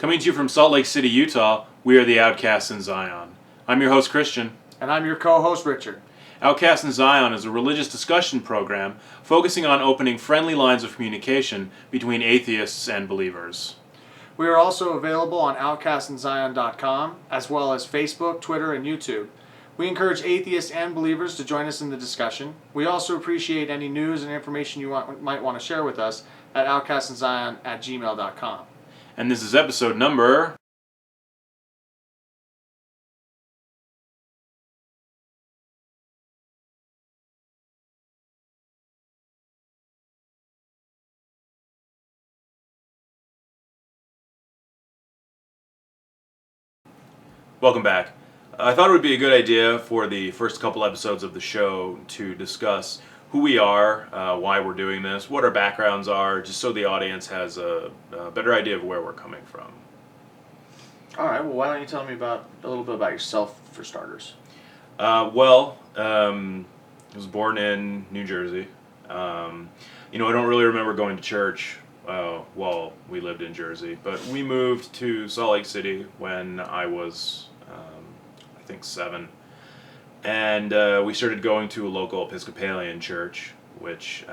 Coming to you from Salt Lake City, Utah, we are the Outcasts in Zion. I'm your host, Christian. And I'm your co-host, Richard. Outcast in Zion is a religious discussion program focusing on opening friendly lines of communication between atheists and believers. We are also available on outcastinzion.com, as well as Facebook, Twitter, and YouTube. We encourage atheists and believers to join us in the discussion. We also appreciate any news and information you might want to share with us at outcastinzion@gmail.com. And this is episode number... Welcome back. I thought it would be a good idea for the first couple episodes of the show to discuss who we are, why we're doing this, what our backgrounds are, just so the audience has a better idea of where we're coming from. All right, well, why don't you tell me a little bit about yourself, for starters? I was born in New Jersey. I don't really remember going to church while we lived in Jersey, but we moved to Salt Lake City when I was, I think, 7. And we started going to a local Episcopalian church, which,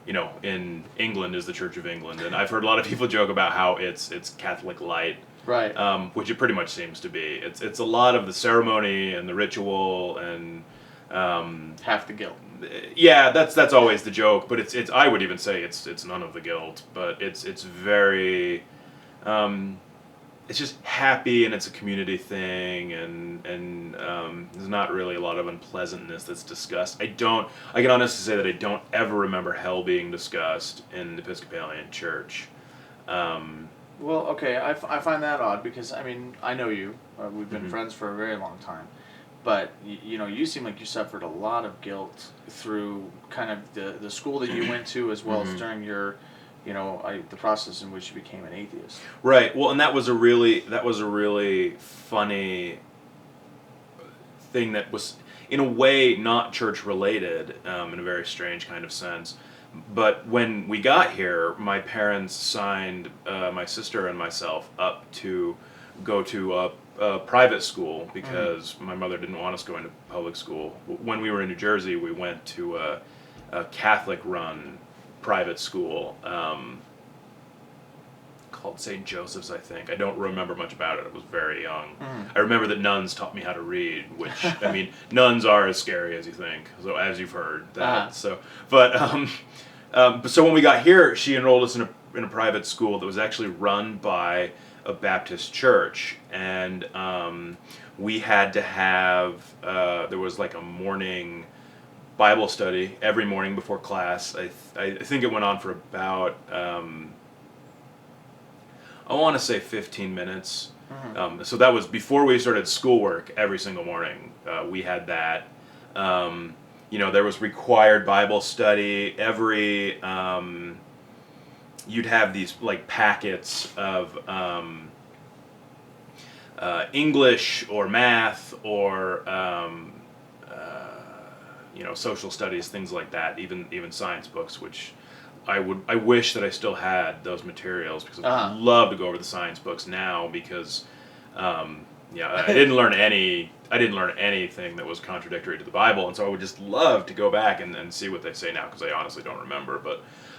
in England is the Church of England. And I've heard a lot of people joke about how it's Catholic light. Right. Which it pretty much seems to be. It's a lot of the ceremony and the ritual and... half the guilt. Yeah, that's always the joke, but it's I would even say it's none of the guilt, but it's very... it's just happy, and it's a community thing, and there's not really a lot of unpleasantness that's discussed. I can honestly say that I don't ever remember hell being discussed in the Episcopalian Church. Well, okay, I find that odd because, I know you. We've been friends for a very long time. But, you seem like you suffered a lot of guilt through kind of the school that you went to, as well as during your... the process in which you became an atheist. Right. Well, and that was a really funny thing that was, in a way, not church related, in a very strange kind of sense. But when we got here, my parents signed my sister and myself up to go to a private school because my mother didn't want us going to public school. When we were in New Jersey, we went to a Catholic-run private school called St. Joseph's, I think. I don't remember much about it. I was very young. I remember that nuns taught me how to read, which, nuns are as scary as you think, so as you've heard. That. So when we got here, she enrolled us in a private school that was actually run by a Baptist church, and we had to have, there was like a morning Bible study every morning before class. I think it went on for about, I want to say 15 minutes. So that was before we started schoolwork every single morning. We had that. There was required Bible study. You'd have these like packets of English or math or social studies, things like that, even science books, which I wish that I still had those materials, because I'd love to go over the science books now, because I didn't learn anything that was contradictory to the Bible, and so I would just love to go back and see what they say now, because I honestly don't remember.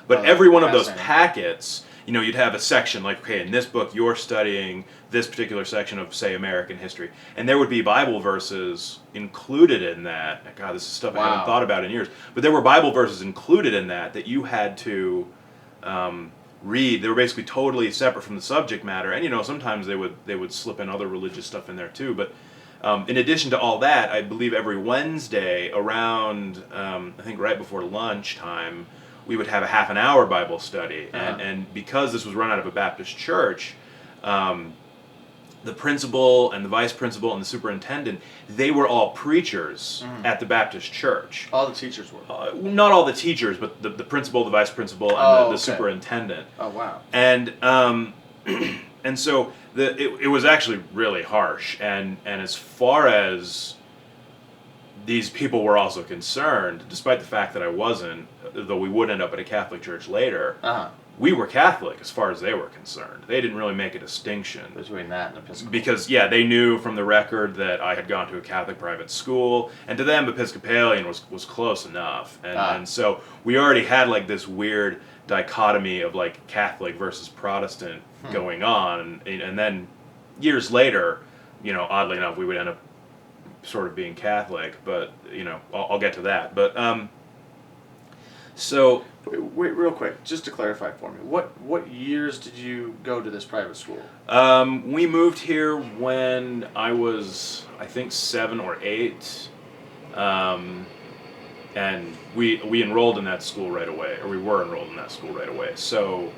But every one of those packets, you'd have a section like, okay, in this book you're studying this particular section of, say, American history, and there would be Bible verses included in that. God, this is stuff I haven't thought about in years. But there were Bible verses included in that you had to read. They were basically totally separate from the subject matter, and sometimes they would slip in other religious stuff in there too. But in addition to all that, I believe every Wednesday around, I think right before lunchtime, we would have a half an hour Bible study. And because this was run out of a Baptist church, the principal and the vice principal and the superintendent, they were all preachers at the Baptist church. All the teachers were? Not all the teachers, but the principal, the vice principal, and the superintendent. Oh, wow. And and so it was actually really harsh. And as far as these people were also concerned, despite the fact that I wasn't, though we would end up at a Catholic church later, we were Catholic as far as they were concerned. They didn't really make a distinction between that and Episcopal. Because, they knew from the record that I had gone to a Catholic private school, and to them, Episcopalian was close enough. And so we already had, like, this weird dichotomy of, like, Catholic versus Protestant going on. And then years later, oddly enough, we would end up sort of being Catholic, but, I'll get to that. But, so... Wait, real quick, just to clarify for me, what years did you go to this private school? We moved here when I was, I think, 7 or 8, and we enrolled in that school right away, or we were enrolled in that school right away. So,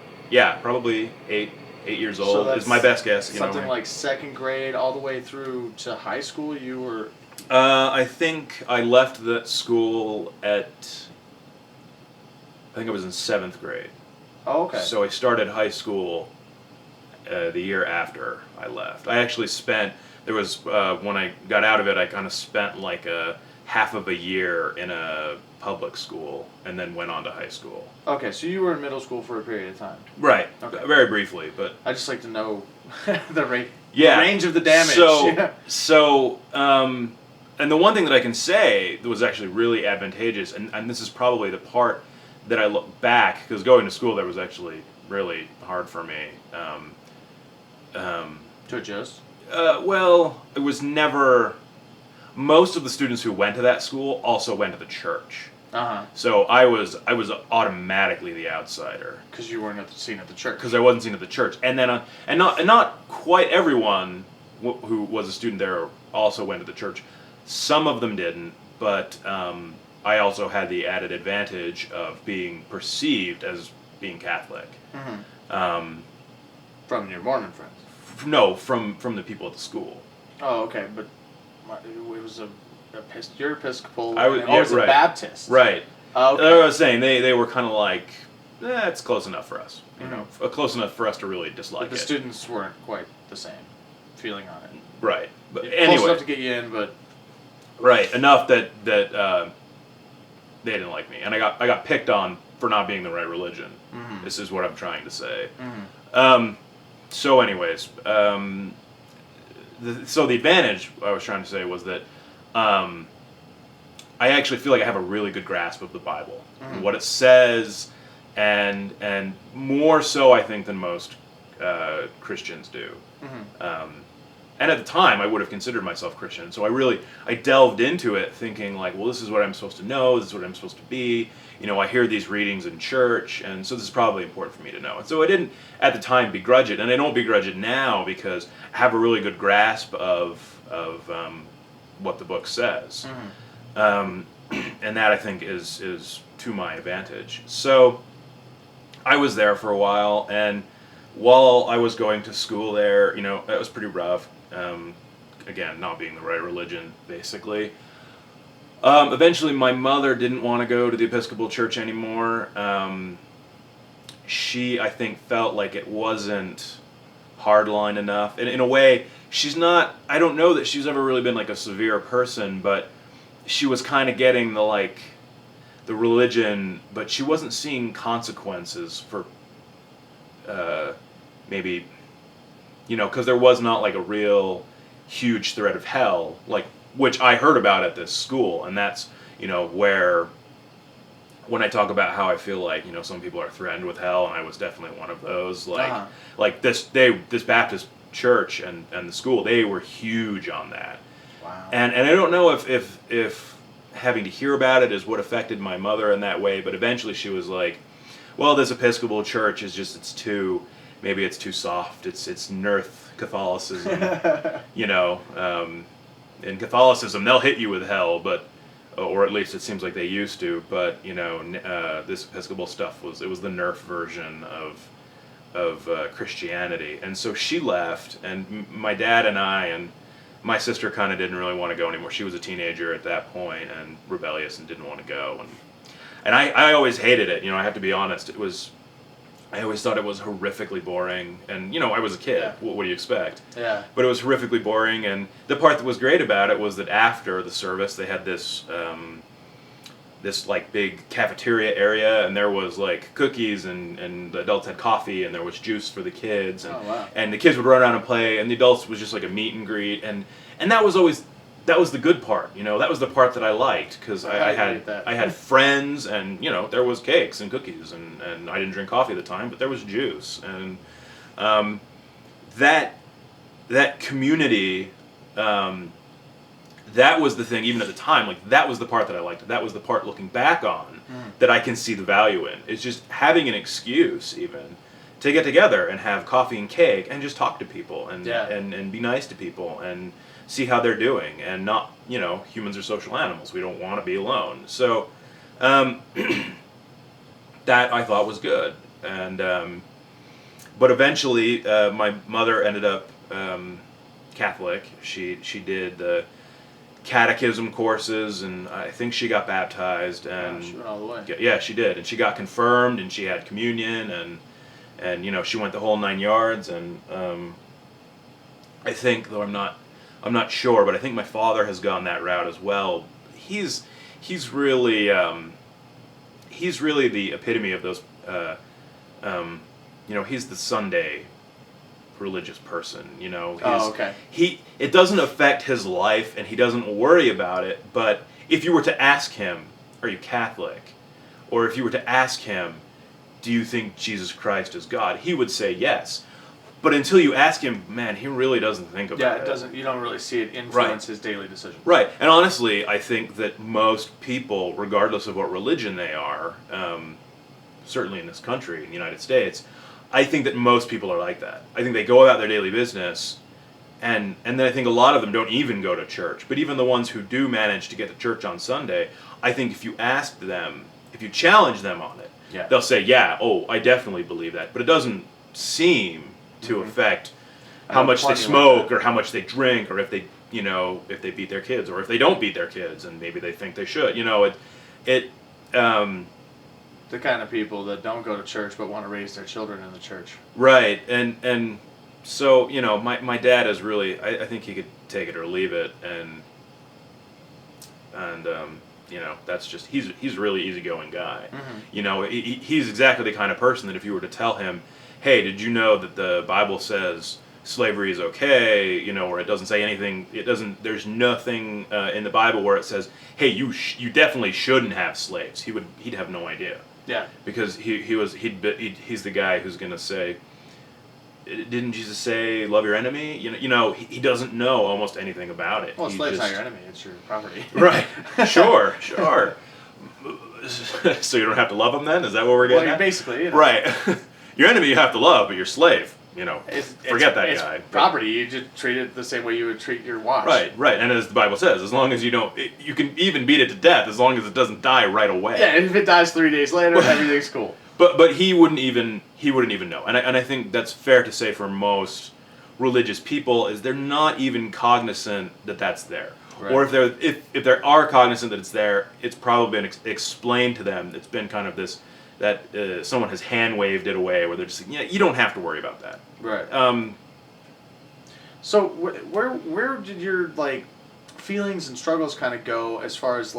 probably 8 years old is my best guess. Something like 2nd grade all the way through to high school. You were. I think I left that school at. I think I was in 7th grade. Oh, okay. So I started high school the year after I left. I actually spent, when I got out of it, I kind of spent like a half of a year in a public school and then went on to high school. Okay, so you were in middle school for a period of time. Right. Okay. Very briefly, but... I just like to know the range of the damage. And the one thing that I can say that was actually really advantageous, and this is probably the part that I look back, because going to school there was actually really hard for me. To adjust? Well, it was never... Most of the students who went to that school also went to the church. Uh-huh. So I was automatically the outsider. Because you weren't seen at the church. Because I wasn't seen at the church. And then, and not quite everyone who was a student there also went to the church. Some of them didn't, but... I also had the added advantage of being perceived as being Catholic. Mm-hmm. From your Mormon friends? No, from the people at the school. Oh, okay, but it was you're Episcopal. I was a Baptist. Right. Okay. I was saying they were kind of like, it's close enough for us. Close enough for us to really dislike it. But the students weren't quite the same feeling on it. Right, but anyway, close enough to get you in, but right enough that they didn't like me, and I got picked on for not being the right religion. Mm-hmm. This is what I'm trying to say. Mm-hmm. So anyways, so the advantage I was trying to say was that I actually feel like I have a really good grasp of the Bible, mm-hmm. what it says, and more so I think than most Christians do. Mm-hmm. And at the time, I would have considered myself Christian. So I delved into it thinking like, well, this is what I'm supposed to know. This is what I'm supposed to be. I hear these readings in church, and so this is probably important for me to know. And so I didn't, at the time, begrudge it. And I don't begrudge it now because I have a really good grasp of what the book says. Mm-hmm. And that, I think, is to my advantage. So I was there for a while, and while I was going to school there, it was pretty rough. Again, not being the right religion, basically. Eventually, my mother didn't want to go to the Episcopal Church anymore. She, I think, felt like it wasn't hardline enough. And in a way, she's not... I don't know that she's ever really been like a severe person, but she was kind of getting the religion, but she wasn't seeing consequences for maybe... because there was not like a real huge threat of hell, which I heard about at this school, and that's, where when I talk about how I feel like, some people are threatened with hell, and I was definitely one of those, like this Baptist church and the school, they were huge on that. Wow. And I don't know if having to hear about it is what affected my mother in that way, but eventually she was like, well, this Episcopal church is just, maybe it's too soft. It's Nerth Catholicism, In Catholicism, they'll hit you with hell, or at least it seems like they used to. But this Episcopal stuff was the Nerf version of Christianity, and so she left, and my dad and I and my sister kind of didn't really want to go anymore. She was a teenager at that point and rebellious and didn't want to go, and I always hated it. I have to be honest. I always thought it was horrifically boring, and I was a kid. Yeah. What do you expect? Yeah. But it was horrifically boring, and the part that was great about it was that after the service, they had this this like big cafeteria area, and there was like cookies, and the adults had coffee, and there was juice for the kids, and and the kids would run around and play, and the adults was just like a meet and greet, and that was always. That was the good part, that was the part that I liked, because I had friends, and there was cakes and cookies, and I didn't drink coffee at the time, but there was juice, and that community, that was the thing. Even at the time, like that was the part that I liked. That was the part looking back on that I can see the value in. It's just having an excuse even to get together and have coffee and cake and just talk to people and be nice to people and see how they're doing, and not, humans are social animals. We don't want to be alone. So that I thought was good. And but eventually my mother ended up Catholic. She did the catechism courses, and I think she got baptized, and she went all the way. Yeah, she did, and she got confirmed, and she had communion, and she went the whole 9 yards, and I think, though I'm not sure, but I think my father has gone that route as well. He's really the epitome of those. He's the Sunday religious person. Okay. It doesn't affect his life, and he doesn't worry about it. But if you were to ask him, "Are you Catholic?" or if you were to ask him, "Do you think Jesus Christ is God?" he would say yes. But until you ask him, man, he really doesn't think about it. Yeah, it doesn't. You don't really see it influence his daily decisions. Right, and honestly, I think that most people, regardless of what religion they are, certainly in this country, in the United States, I think that most people are like that. I think they go about their daily business, and then I think a lot of them don't even go to church. But even the ones who do manage to get to church on Sunday, I think if you ask them, if you challenge them on it, they'll say, yeah, I definitely believe that. But it doesn't seem to affect how much they smoke, or how much they drink, or if they beat their kids, or if they don't beat their kids, and maybe they think they should. The kind of people that don't go to church but want to raise their children in the church. Right, and so my dad is really, I think he could take it or leave it, and that's just he's a really easygoing guy. He's exactly the kind of person that if you were to tell him, hey, did you know that the Bible says slavery is okay, or it doesn't say anything, there's nothing in the Bible where it says, hey, you definitely shouldn't have slaves. He'd have no idea. Yeah. Because he's the guy who's going to say, didn't Jesus say love your enemy? He doesn't know almost anything about it. Well, slave's not your enemy, it's your property. Right. Sure. So you don't have to love them then? Is that what we're getting at? Basically, Right. Your enemy you have to love, but your slave, forget that guy. It's property. You just treat it the same way you would treat your watch. Right. And as the Bible says, as long as you can even beat it to death, as long as it doesn't die right away. Yeah, if it dies 3 days later, everything's cool. But he wouldn't even know, and I think that's fair to say for most religious people, is they're not even cognizant that that's there. Right. Or if they are cognizant that it's there, it's probably been explained to them. It's been kind of this. That someone has hand-waved it away, where they're just like, you don't have to worry about that. Right. So where did your feelings and struggles kind of go as far as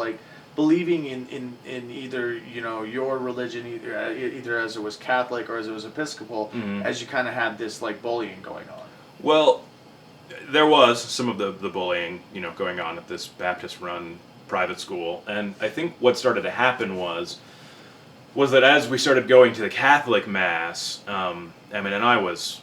believing in either your religion, either as it was Catholic or as it was Episcopal, as you kind of had this bullying going on? Well, there was some of the bullying going on at this Baptist-run private school, and I think what started to happen was that as we started going to the Catholic Mass, and I was